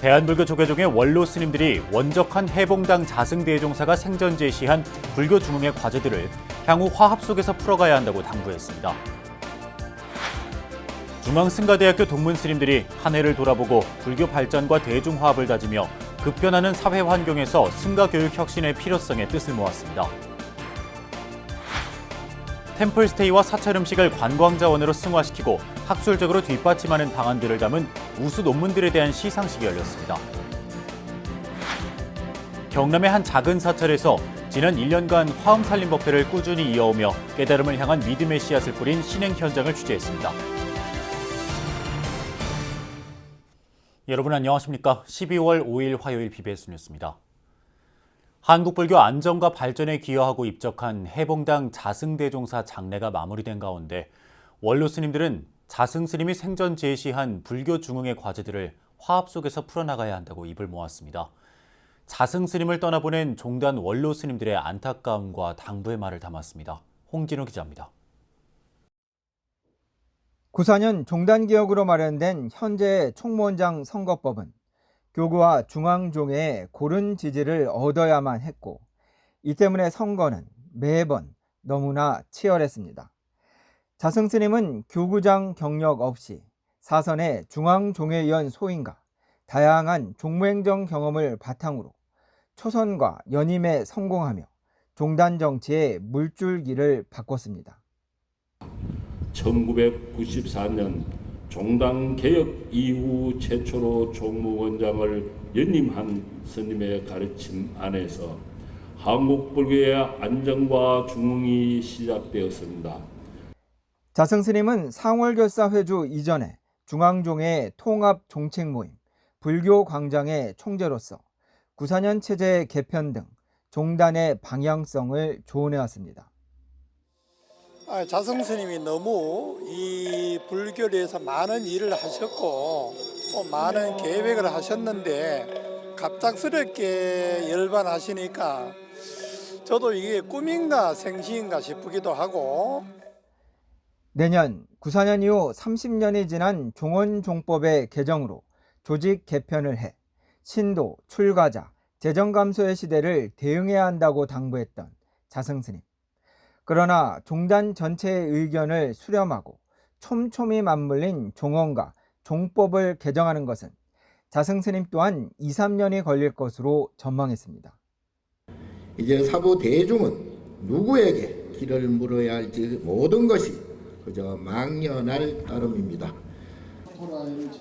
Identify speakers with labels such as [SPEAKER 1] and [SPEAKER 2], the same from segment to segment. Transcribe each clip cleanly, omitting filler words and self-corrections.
[SPEAKER 1] 대한불교 조계종의 원로 스님들이 원적한 해봉당 자승대종사가 생전 제시한 불교 중흥의 과제들을 향후 화합 속에서 풀어가야 한다고 당부했습니다. 중앙승가대학교 동문 스님들이 한 해를 돌아보고 불교 발전과 대중화합을 다지며 급변하는 사회 환경에서 승가교육 혁신의 필요성에 뜻을 모았습니다. 템플스테이와 사찰 음식을 관광자원으로 승화시키고 학술적으로 뒷받침하는 방안들을 담은 우수 논문들에 대한 시상식이 열렸습니다. 경남의 한 작은 사찰에서 지난 1년간 화엄살림법회를 꾸준히 이어오며 깨달음을 향한 믿음의 씨앗을 뿌린 신행 현장을 취재했습니다. 여러분 안녕하십니까? 12월 5일 화요일 BBS 뉴스입니다. 한국불교 안정과 발전에 기여하고 입적한 해봉당 자승대종사 장례가 마무리된 가운데 원로 스님들은 자승 스님이 생전 제시한 불교 중흥의 과제들을 화합 속에서 풀어나가야 한다고 입을 모았습니다. 자승 스님을 떠나보낸 종단 원로 스님들의 안타까움과 당부의 말을 담았습니다. 홍진호 기자입니다.
[SPEAKER 2] 94년 종단개혁으로 마련된 현재 총무원장 선거법은 교구와 중앙종회의 고른 지지를 얻어야만 했고 이 때문에 선거는 매번 너무나 치열했습니다. 자승 스님은 교구장 경력 없이 사선의 중앙종회위원 소임과 다양한 종무행정 경험을 바탕으로 초선과 연임에 성공하며 종단 정치의 물줄기를 바꿨습니다.
[SPEAKER 3] 1994년 종단 개혁 이후 최초로 총무원장을 연임한 스님의 가르침 안에서 한국 불교의 안정과 중흥이 시작되었습니다.
[SPEAKER 2] 자승 스님은 상월결사 회주 이전에 중앙종회 통합 종책 모임 불교 광장의 총재로서 94년 체제 개편 등 종단의 방향성을 조언해 왔습니다.
[SPEAKER 4] 자승 스님이 너무 이 불교에 대해서 많은 일을 하셨고 또 많은 계획을 하셨는데 갑작스럽게 열반하시니까 저도 이게 꿈인가 생시인가 싶기도 하고
[SPEAKER 2] 내년 94년 이후 30년이 지난 종원종법의 개정으로 조직 개편을 해 신도, 출가자, 재정감소의 시대를 대응해야 한다고 당부했던 자승 스님. 그러나 종단 전체의 의견을 수렴하고 촘촘히 맞물린 종언과 종법을 개정하는 것은 자승 스님 또한 2, 3년이 걸릴 것으로 전망했습니다.
[SPEAKER 5] 이제 사부 대중은 누구에게 길을 물어야 할지 모든 것이 그저 망연할 따름입니다.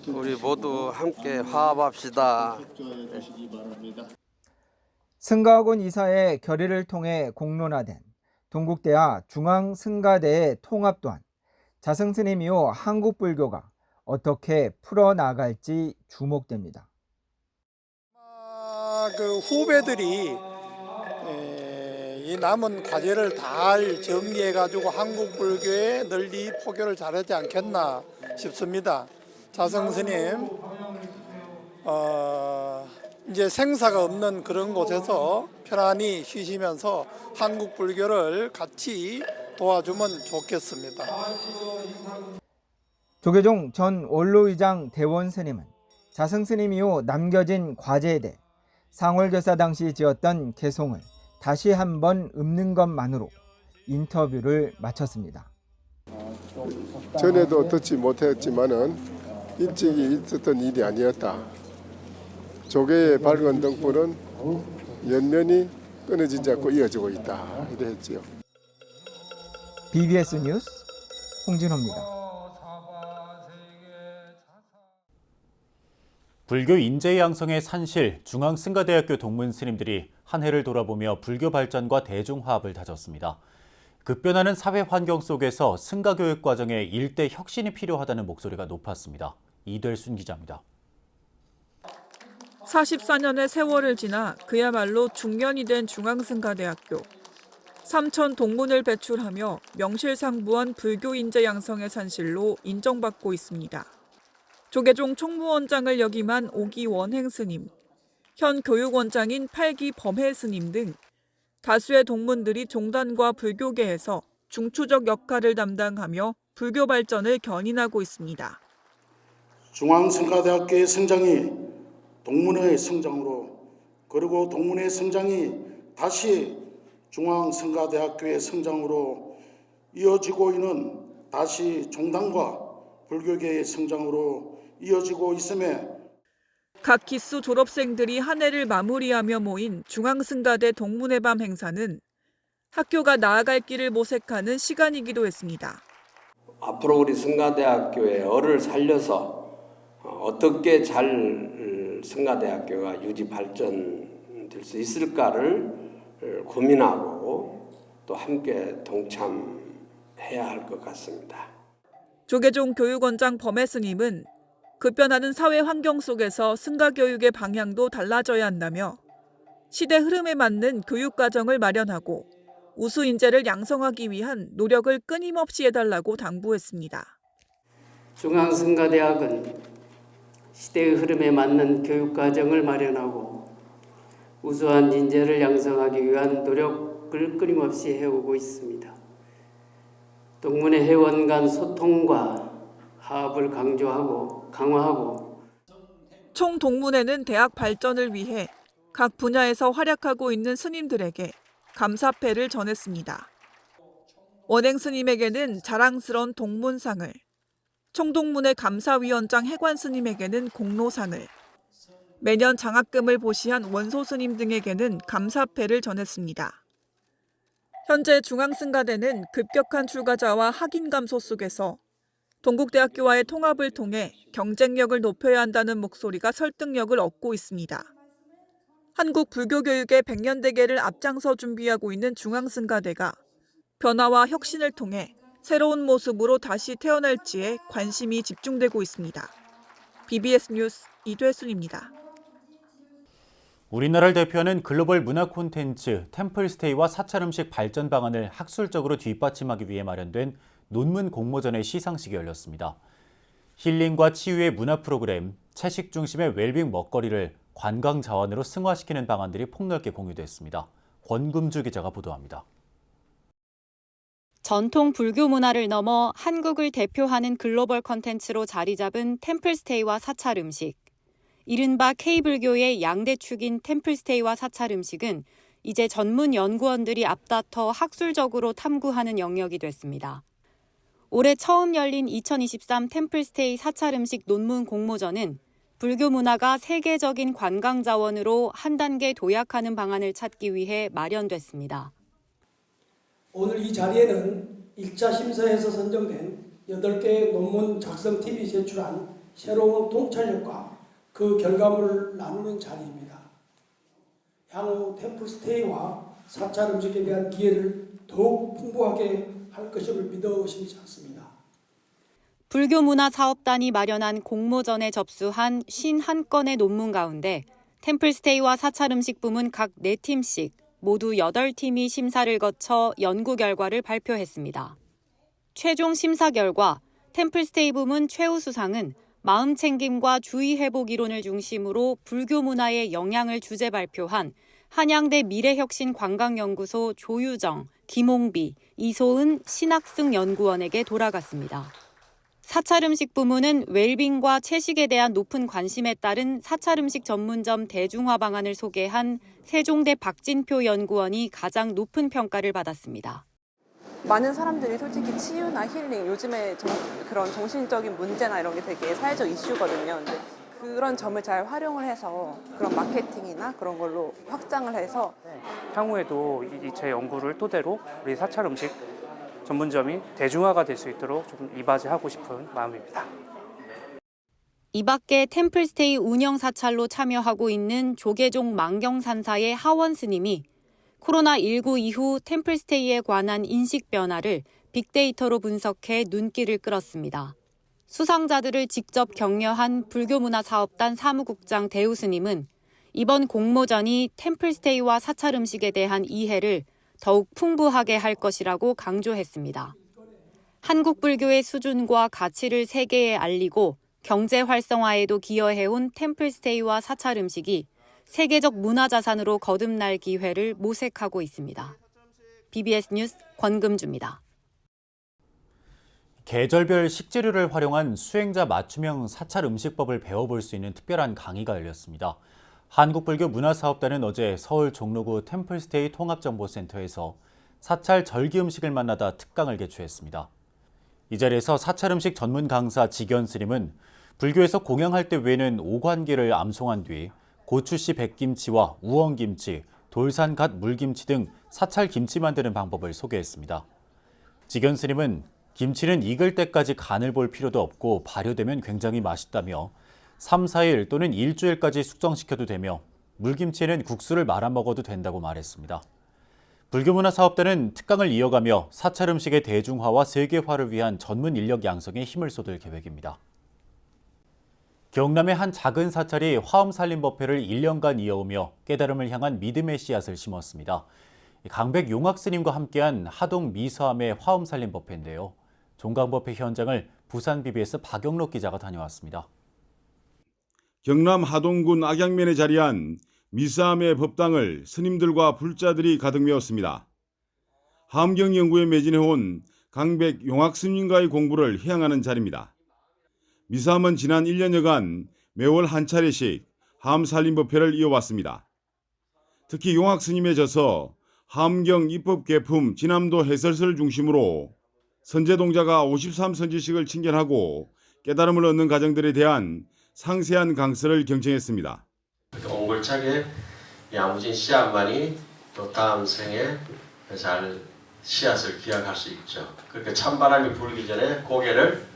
[SPEAKER 6] 우리 모두 함께 화합합시다.
[SPEAKER 2] 승가학원 이사의 결의를 통해 공론화된 동국대와 중앙승가대의 통합 또한 자승 스님 이후 한국 불교가 어떻게 풀어나갈지 주목됩니다.
[SPEAKER 4] 그 후배들이 이 남은 과제를 잘 정리해가지고 한국 불교에 널리 포교를 잘하지 않겠나 싶습니다. 자승 스님 이제 생사가 없는 그런 곳에서 편안히 쉬시면서 한국 불교를 같이 도와주면 좋겠습니다.
[SPEAKER 2] 조계종 전 원로의장 대원 스님은 자승 스님 이후 남겨진 과제에 대해 상월결사 당시 지었던 개송을 다시 한번 읊는 것만으로 인터뷰를 마쳤습니다.
[SPEAKER 7] 전에도 듣지 못했지만은 일찍이 있었던 일이 아니었다. 조계의 밝은 등불은 연면이 끊어지지 않고 이어지고 있다. 이래 했지요.
[SPEAKER 2] BBS 뉴스 홍진호입니다.
[SPEAKER 1] 불교 인재 양성의 산실 중앙승가대학교 동문 스님들이 한 해를 돌아보며 불교 발전과 대중화합을 다졌습니다. 급변하는 사회 환경 속에서 승가교육 과정에 일대 혁신이 필요하다는 목소리가 높았습니다. 이델순 기자입니다.
[SPEAKER 8] 44년의 세월을 지나 그야말로 중년이 된 중앙승가대학교. 3천 동문을 배출하며 명실상부한 불교 인재 양성의 산실로 인정받고 있습니다. 조계종 총무원장을 역임한 5기 원행 스님, 현 교육원장인 8기 범해 스님 등 다수의 동문들이 종단과 불교계에서 중추적 역할을 담당하며 불교 발전을 견인하고 있습니다.
[SPEAKER 9] 중앙승가대학교의 성장이 동문회의 성장으로, 그리고 동문회의 성장이 다시 중앙성가대학교의 성장으로 이어지고 있는, 다시 종단과 불교계의 성장으로 이어지고 있음에
[SPEAKER 8] 각 기수 졸업생들이 한 해를 마무리하며 모인 중앙승가대 동문회밤 행사는 학교가 나아갈 길을 모색하는 시간이기도 했습니다.
[SPEAKER 6] 앞으로 우리 성가대학교의 얼을 살려서 어떻게 잘 성가대학교가 유지 발전될 수 있을까를 고민하고 또 함께 동참해야 할 것 같습니다.
[SPEAKER 8] 조계종 교육원장 범해 스님은 급변하는 사회 환경 속에서 승가 교육의 방향도 달라져야 한다며 시대 흐름에 맞는 교육 과정을 마련하고 우수 인재를 양성하기 위한 노력을 끊임없이 해달라고 당부했습니다.
[SPEAKER 10] 중앙승가대학은 시대의 흐름에 맞는 교육 과정을 마련하고 우수한 인재를 양성하기 위한 노력을 끊임없이 해오고 있습니다. 동문회 회원 간 소통과 화합을 강화하고
[SPEAKER 8] 총 동문회는 대학 발전을 위해 각 분야에서 활약하고 있는 스님들에게 감사패를 전했습니다. 원행 스님에게는 자랑스러운 동문상을, 총동문회 감사위원장 해관 스님에게는 공로상을, 매년 장학금을 보시한 원소 스님 등에게는 감사패를 전했습니다. 현재 중앙승가대는 급격한 출가자와 학인 감소 속에서 동국대학교와의 통합을 통해 경쟁력을 높여야 한다는 목소리가 설득력을 얻고 있습니다. 한국 불교교육의 100년 대계를 앞장서 준비하고 있는 중앙승가대가 변화와 혁신을 통해 새로운 모습으로 다시 태어날지에 관심이 집중되고 있습니다. BBS 뉴스 이되순입니다.
[SPEAKER 1] 우리나라를 대표하는 글로벌 문화 콘텐츠 템플스테이와 사찰 음식 발전 방안을 학술적으로 뒷받침하기 위해 마련된 논문 공모전의 시상식이 열렸습니다. 힐링과 치유의 문화 프로그램, 채식 중심의 웰빙 먹거리를 관광 자원으로 승화시키는 방안들이 폭넓게 공유됐습니다. 권금주 기자가 보도합니다.
[SPEAKER 11] 전통 불교 문화를 넘어 한국을 대표하는 글로벌 컨텐츠로 자리 잡은 템플스테이와 사찰 음식. 이른바 K불교의 양대축인 템플스테이와 사찰 음식은 이제 전문 연구원들이 앞다퉈 학술적으로 탐구하는 영역이 됐습니다. 올해 처음 열린 2023 템플스테이 사찰 음식 논문 공모전은 불교 문화가 세계적인 관광 자원으로 한 단계 도약하는 방안을 찾기 위해 마련됐습니다.
[SPEAKER 12] 오늘 이 자리에는 1차 심사에서 선정된 8개의 논문 작성팀이 제출한 새로운 통찰력과 그 결과물을 나누는 자리입니다. 향후 템플스테이와 사찰 음식에 대한 이해를 더욱 풍부하게 할 것임을 믿어 의심치 않습니다.
[SPEAKER 11] 불교문화사업단이 마련한 공모전에 접수한 51건의 논문 가운데 템플스테이와 사찰 음식 부문 각 4팀씩 모두 8팀이 심사를 거쳐 연구 결과를 발표했습니다. 최종 심사 결과 템플스테이 부문 최우수상은 마음챙김과 주의회복 이론을 중심으로 불교 문화의 영향을 주제 발표한 한양대 미래혁신관광연구소 조유정, 김홍비, 이소은, 신학승 연구원에게 돌아갔습니다. 사찰 음식 부문은 웰빙과 채식에 대한 높은 관심에 따른 사찰 음식 전문점 대중화 방안을 소개한 세종대 박진표 연구원이 가장 높은 평가를 받았습니다.
[SPEAKER 13] 많은 사람들이 솔직히 치유나 힐링, 요즘에 그런 정신적인 문제나 이런 게 되게 사회적 이슈거든요. 근데 그런 점을 잘 활용을 해서 그런 마케팅이나 그런 걸로 확장을 해서
[SPEAKER 14] 향후에도 제 연구를 토대로 우리 사찰 음식 전문점이 대중화가 될 수 있도록 좀 이바지하고 싶은 마음입니다.
[SPEAKER 11] 이 밖에 템플스테이 운영 사찰로 참여하고 있는 조계종 망경산사의 하원 스님이 코로나19 이후 템플스테이에 관한 인식 변화를 빅데이터로 분석해 눈길을 끌었습니다. 수상자들을 직접 격려한 불교문화사업단 사무국장 대우 스님은 이번 공모전이 템플스테이와 사찰 음식에 대한 이해를 더욱 풍부하게 할 것이라고 강조했습니다. 한국 불교의 수준과 가치를 세계에 알리고 경제 활성화에도 기여해온 템플스테이와 사찰 음식이 세계적 문화자산으로 거듭날 기회를 모색하고 있습니다. BBS 뉴스 권금주입니다.
[SPEAKER 1] 계절별 식재료를 활용한 수행자 맞춤형 사찰 음식법을 배워볼 수 있는 특별한 강의가 열렸습니다. 한국불교 문화사업단은 어제 서울 종로구 템플스테이 통합정보센터에서 사찰 절기 음식을 만나다 특강을 개최했습니다. 이 자리에서 사찰 음식 전문 강사 지견 스님은 불교에서 공양할 때 외에는 오관계를 암송한 뒤 고추씨 백김치와 우엉김치, 돌산갓 물김치 등 사찰 김치 만드는 방법을 소개했습니다. 지견 스님은 김치는 익을 때까지 간을 볼 필요도 없고 발효되면 굉장히 맛있다며 3, 4일 또는 일주일까지 숙성시켜도 되며 물김치에는 국수를 말아 먹어도 된다고 말했습니다. 불교문화사업단은 특강을 이어가며 사찰 음식의 대중화와 세계화를 위한 전문 인력 양성에 힘을 쏟을 계획입니다. 경남의 한 작은 사찰이 화엄살림법회를 1년간 이어오며 깨달음을 향한 믿음의 씨앗을 심었습니다. 강백 용학 스님과 함께한 하동 미서암의 화엄살림법회인데요. 종강법회 현장을 부산 BBS 박영록 기자가 다녀왔습니다.
[SPEAKER 15] 경남 하동군 악양면에 자리한 미서암의 법당을 스님들과 불자들이 가득 메웠습니다. 하엄경 연구에 매진해온 강백 용학 스님과의 공부를 희양하는 자리입니다. 미서암은 지난 1년여간 매월 한 차례씩 하엄살림법회를 이어왔습니다. 특히 용학 스님의 저서 하엄경 입법개품 진암도 해설서를 중심으로 선제동자가 53선지식을 친견하고 깨달음을 얻는 과정들에 대한 상세한 강서를 경청했습니다.
[SPEAKER 16] 옹골차게 야무진 씨앗만이 또 다음 생에 잘 씨앗을 기약할 수 있죠. 그렇게 찬바람이 불기 전에 고개를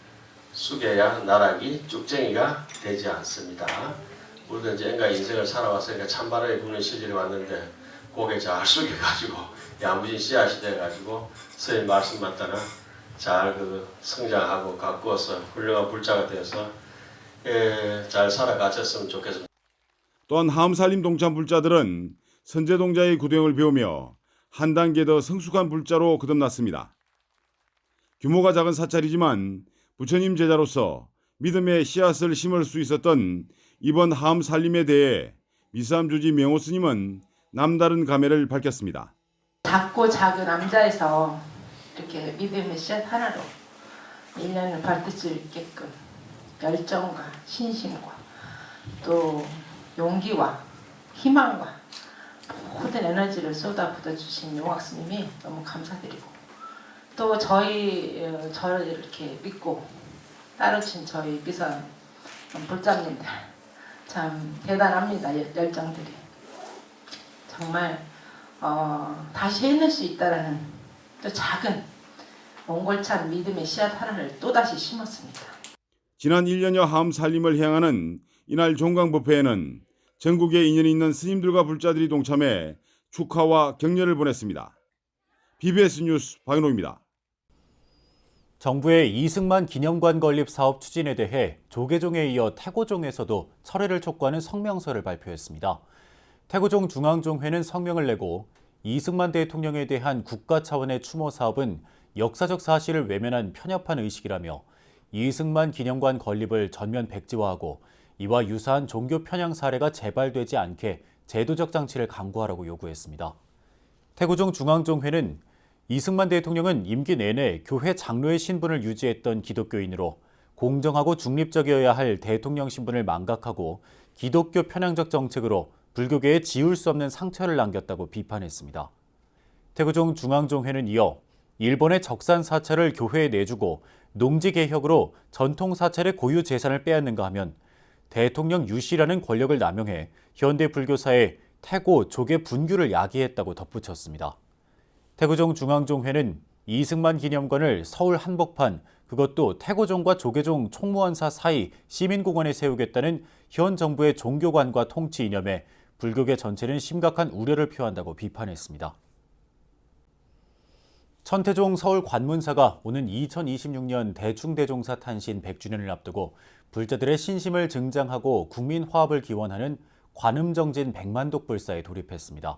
[SPEAKER 16] 숙여야 나락이 쭉쟁이가 되지 않습니다. 우리도 이제 인간 인생을 살아왔으니까 찬바람이 부는 시절이 왔는데 고개 잘 숙여가지고 야무진 씨앗이 돼가지고 선생님 말씀 맞다나 잘 성장하고 가꾸어서 훌륭한 불자가 되어서 잘 살아가셨으면 좋겠습니다.
[SPEAKER 15] 또한 하엄살림 동참 불자들은 선제동자의 구도형을 배우며 한 단계 더 성숙한 불자로 거듭났습니다. 규모가 작은 사찰이지만 부처님 제자로서 믿음의 씨앗을 심을 수 있었던 이번 하엄살림에 대해 미서암 주지 명호 스님은 남다른 감회를 밝혔습니다.
[SPEAKER 17] 작고 작은 남자에서 이렇게 믿음의 씨앗 하나로 1년을 밟을 수 있게끔 열정과 신심과 또 용기와 희망과 모든 에너지를 쏟아부어 주신 용학 스님이 너무 감사드리고 또 저를 이렇게 믿고 따르신 저희 미선 불자님들 참 대단합니다. 열정들이 정말 다시 해낼 수 있다라는 또 작은 옹골찬 믿음의 씨앗 하나를 또다시 심었습니다.
[SPEAKER 15] 지난 1년여 하엄살림을 향하는 이날 종강법회에는 전국에 인연이 있는 스님들과 불자들이 동참해 축하와 격려를 보냈습니다. BBS 뉴스 박인호입니다.
[SPEAKER 1] 정부의 이승만 기념관 건립 사업 추진에 대해 조계종에 이어 태고종에서도 철회를 촉구하는 성명서를 발표했습니다. 태고종 중앙종회는 성명을 내고 이승만 대통령에 대한 국가 차원의 추모 사업은 역사적 사실을 외면한 편협한 의식이라며 이승만 기념관 건립을 전면 백지화하고 이와 유사한 종교 편향 사례가 재발되지 않게 제도적 장치를 강구하라고 요구했습니다. 태고종 중앙종회는 이승만 대통령은 임기 내내 교회 장로의 신분을 유지했던 기독교인으로 공정하고 중립적이어야 할 대통령 신분을 망각하고 기독교 편향적 정책으로 불교계에 지울 수 없는 상처를 남겼다고 비판했습니다. 태고종 중앙종회는 이어 일본의 적산 사찰을 교회에 내주고 농지 개혁으로 전통 사찰의 고유 재산을 빼앗는가 하면 대통령 유시라는 권력을 남용해 현대 불교사의 태고, 조계 분규를 야기했다고 덧붙였습니다. 태고종 중앙종회는 이승만 기념관을 서울 한복판, 그것도 태고종과 조계종 총무원사 사이 시민공원에 세우겠다는 현 정부의 종교관과 통치 이념에 불교계 전체는 심각한 우려를 표한다고 비판했습니다. 천태종 서울 관문사가 오는 2026년 대충대종사 탄신 100주년을 앞두고 불자들의 신심을 증장하고 국민 화합을 기원하는 관음정진 백만독 불사에 돌입했습니다.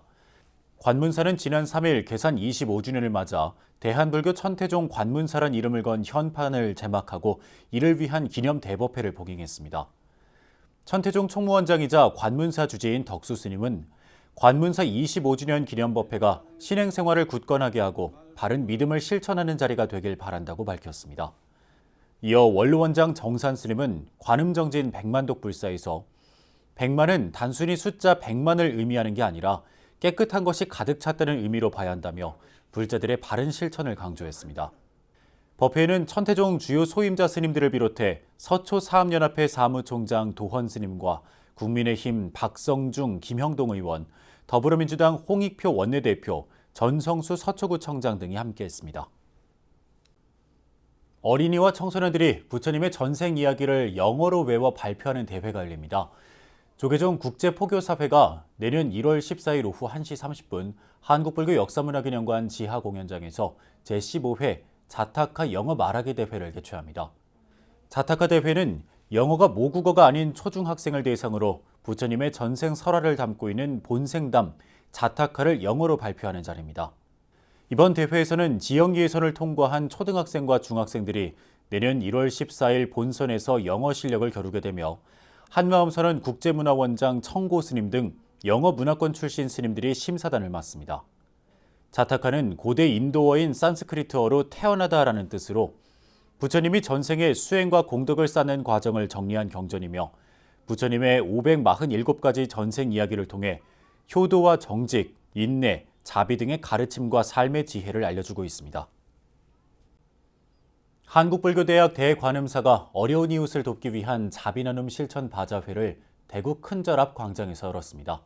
[SPEAKER 1] 관문사는 지난 3일 개산 25주년을 맞아 대한불교 천태종 관문사란 이름을 건 현판을 제막하고 이를 위한 기념 대법회를 봉행했습니다. 천태종 총무원장이자 관문사 주재인 덕수 스님은 관문사 25주년 기념법회가 신행생활을 굳건하게 하고 바른 믿음을 실천하는 자리가 되길 바란다고 밝혔습니다. 이어 원로원장 정산 스님은 관음정진 백만독 불사에서 백만은 단순히 숫자 100만을 의미하는 게 아니라 깨끗한 것이 가득 찼다는 의미로 봐야 한다며 불자들의 바른 실천을 강조했습니다. 법회에는 천태종 주요 소임자 스님들을 비롯해 서초 사암연합회 사무총장 도헌 스님과 국민의힘 박성중, 김형동 의원, 더불어민주당 홍익표 원내대표, 전성수 서초구청장 등이 함께했습니다. 어린이와 청소년들이 부처님의 전생 이야기를 영어로 외워 발표하는 대회가 열립니다. 조계종 국제포교사회가 내년 1월 14일 오후 1시 30분 한국불교 역사문화기념관 지하공연장에서 제15회 자타카 영어 말하기 대회를 개최합니다. 자타카 대회는 영어가 모국어가 아닌 초중학생을 대상으로 부처님의 전생 설화를 담고 있는 본생담 자타카를 영어로 발표하는 자리입니다. 이번 대회에서는 지역 예선을 통과한 초등학생과 중학생들이 내년 1월 14일 본선에서 영어 실력을 겨루게 되며 한마음선언 국제문화원장 청고 스님 등 영어 문화권 출신 스님들이 심사단을 맡습니다. 자타카는 고대 인도어인 산스크리트어로 태어나다라는 뜻으로 부처님이 전생에 수행과 공덕을 쌓는 과정을 정리한 경전이며 부처님의 547가지 전생 이야기를 통해 효도와 정직, 인내, 자비 등의 가르침과 삶의 지혜를 알려주고 있습니다. 한국불교대학 대관음사가 어려운 이웃을 돕기 위한 자비나눔 실천 바자회를 대구 큰절 앞 광장에서 열었습니다.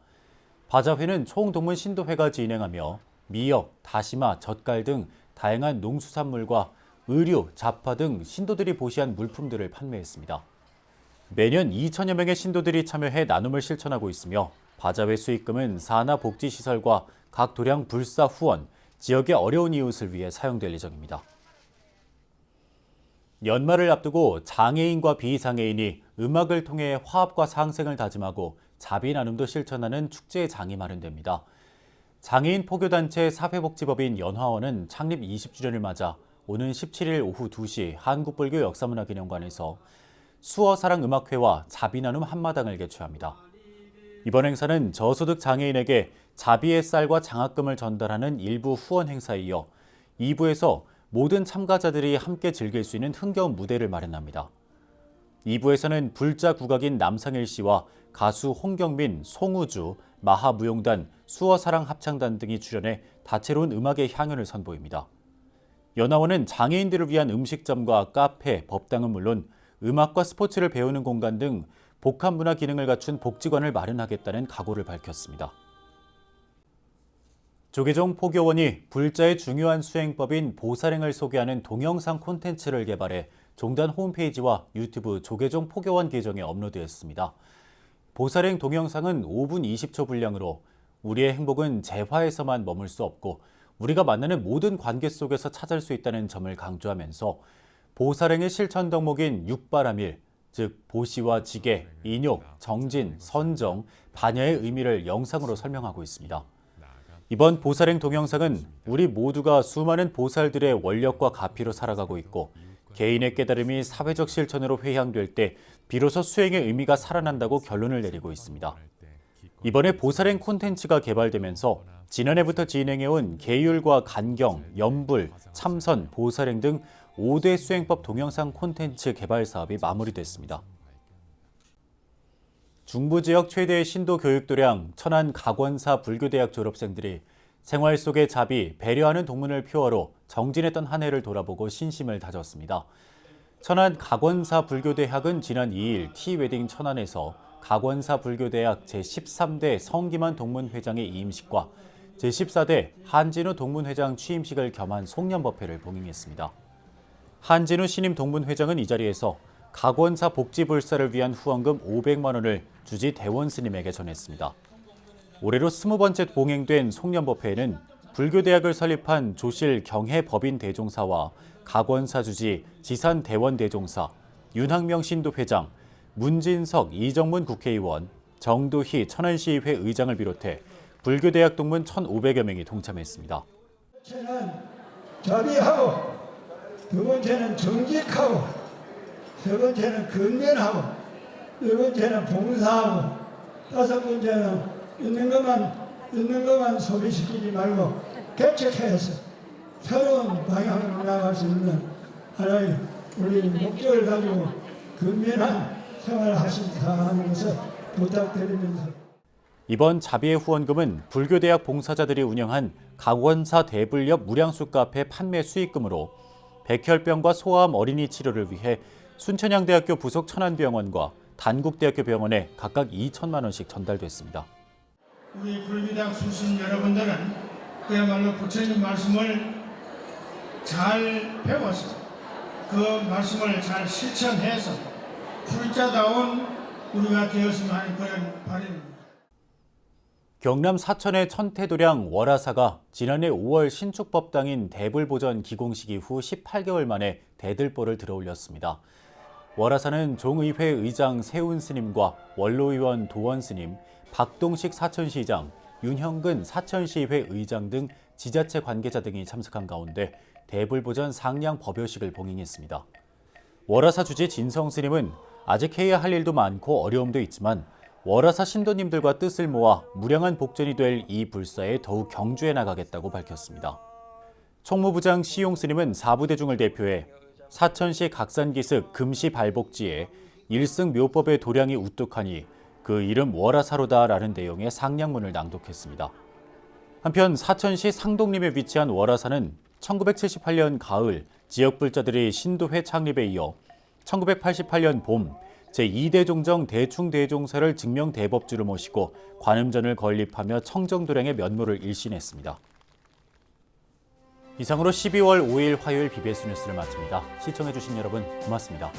[SPEAKER 1] 바자회는 총동문 신도회가 진행하며 미역, 다시마, 젓갈 등 다양한 농수산물과 의류, 잡화 등 신도들이 보시한 물품들을 판매했습니다. 매년 2천여 명의 신도들이 참여해 나눔을 실천하고 있으며 바자회 수익금은 산하복지시설과 각 도량 불사 후원, 지역의 어려운 이웃을 위해 사용될 예정입니다. 연말을 앞두고 장애인과 비장애인이 음악을 통해 화합과 상생을 다짐하고 자비 나눔도 실천하는 축제의 장이 마련됩니다. 장애인 포교단체 사회복지법인 연화원은 창립 20주년을 맞아 오는 17일 오후 2시 한국불교 역사문화기념관에서 수어사랑 음악회와 자비 나눔 한마당을 개최합니다. 이번 행사는 저소득 장애인에게 자비의 쌀과 장학금을 전달하는 일부 후원 행사에 이어 2부에서 모든 참가자들이 함께 즐길 수 있는 흥겨운 무대를 마련합니다. 2부에서는 불자 국악인 남상일 씨와 가수 홍경민, 송우주, 마하무용단, 수어사랑 합창단 등이 출연해 다채로운 음악의 향연을 선보입니다. 연화원은 장애인들을 위한 음식점과 카페, 법당은 물론 음악과 스포츠를 배우는 공간 등 복합 문화 기능을 갖춘 복지관을 마련하겠다는 각오를 밝혔습니다. 조계종 포교원이 불자의 중요한 수행법인 보살행을 소개하는 동영상 콘텐츠를 개발해 종단 홈페이지와 유튜브 조계종 포교원 계정에 업로드했습니다. 보살행 동영상은 5분 20초 분량으로 우리의 행복은 재화에서만 머물 수 없고 우리가 만나는 모든 관계 속에서 찾을 수 있다는 점을 강조하면서 보살행의 실천 덕목인 육바라밀, 즉 보시와 지계, 인욕, 정진, 선정, 반야의 의미를 영상으로 설명하고 있습니다. 이번 보살행 동영상은 우리 모두가 수많은 보살들의 원력과 가피로 살아가고 있고 개인의 깨달음이 사회적 실천으로 회향될 때 비로소 수행의 의미가 살아난다고 결론을 내리고 있습니다. 이번에 보살행 콘텐츠가 개발되면서 지난해부터 진행해온 계율과 간경, 염불, 참선, 보살행 등 5대 수행법 동영상 콘텐츠 개발 사업이 마무리됐습니다. 중부지역 최대의 신도 교육도량 천안 각원사 불교대학 졸업생들이 생활 속의 자비, 배려하는 동문을 표어로 정진했던 한 해를 돌아보고 신심을 다졌습니다. 천안 각원사 불교대학은 지난 2일 T웨딩 천안에서 각원사 불교대학 제13대 성기만 동문회장의 이임식과 제14대 한진우 동문회장 취임식을 겸한 송년법회를 봉행했습니다. 한진우 신임 동문회장은 이 자리에서 각원사 복지불사를 위한 후원금 500만 원을 주지 대원 스님에게 전했습니다. 올해로 20번째 봉행된 송년법회에는 불교대학을 설립한 조실 경해 법인 대종사와 각원사 주지 지산 대원 대종사, 윤학명 신도회장, 문진석 이정문 국회의원, 정도희 천안시의회 의장을 비롯해 불교대학 동문 1,500여 명이 동참했습니다.
[SPEAKER 18] 첫 번째는 자비하고, 두 번째는 정직하고, 세 번째는 근면하고, 네 번째는 봉사하고, 다섯 번째는 있는 것만 소비시키지 말고 개척해서 새로운 방향으로 나아갈 수 있는 하나의 우리 목적을 가지고 근면한 생활을 하는 것을 부탁드리면서
[SPEAKER 1] 이번 자비의 후원금은 불교대학 봉사자들이 운영한 강원사 대불협 무량수 카페 판매 수익금으로 백혈병과 소아암 어린이 치료를 위해 순천향대학교 부속 천안병원과 단국대학교 병원에 각각 2천만 원씩 전달됐습니다.
[SPEAKER 18] 우리 불교대학 출신 여러분들은 그야말로 부처님 말씀을 잘 배워서 그 말씀을 잘 실천해서 불자다운 우리가 되었으면 하는 그런 바람입니다.
[SPEAKER 1] 경남 사천의 천태도량 월화사가 지난해 5월 신축법당인 대불보전 기공식 이후 18개월 만에 대들보를 들어올렸습니다. 월화사는 종의회 의장 세운 스님과 원로의원 도원 스님, 박동식 사천시장, 윤형근 사천시의회 의장 등 지자체 관계자 등이 참석한 가운데 대불보전 상량 법요식을 봉행했습니다. 월화사 주지 진성 스님은 아직 해야 할 일도 많고 어려움도 있지만 월화사 신도님들과 뜻을 모아 무량한 복전이 될 이 불사에 더욱 경주해 나가겠다고 밝혔습니다. 총무부장 시용 스님은 사부대중을 대표해 사천시 각산기슭 금시 발복지에 일승 묘법의 도량이 우뚝하니 그 이름 월화사로다라는 내용의 상량문을 낭독했습니다. 한편 사천시 상동림에 위치한 월화사는 1978년 가을 지역불자들이 신도회 창립에 이어 1988년 봄 제2대종정 대충대종사를 증명대법주로 모시고 관음전을 건립하며 청정도량의 면모를 일신했습니다. 이상으로 12월 5일 화요일 BBS 뉴스를 마칩니다. 시청해주신 여러분 고맙습니다.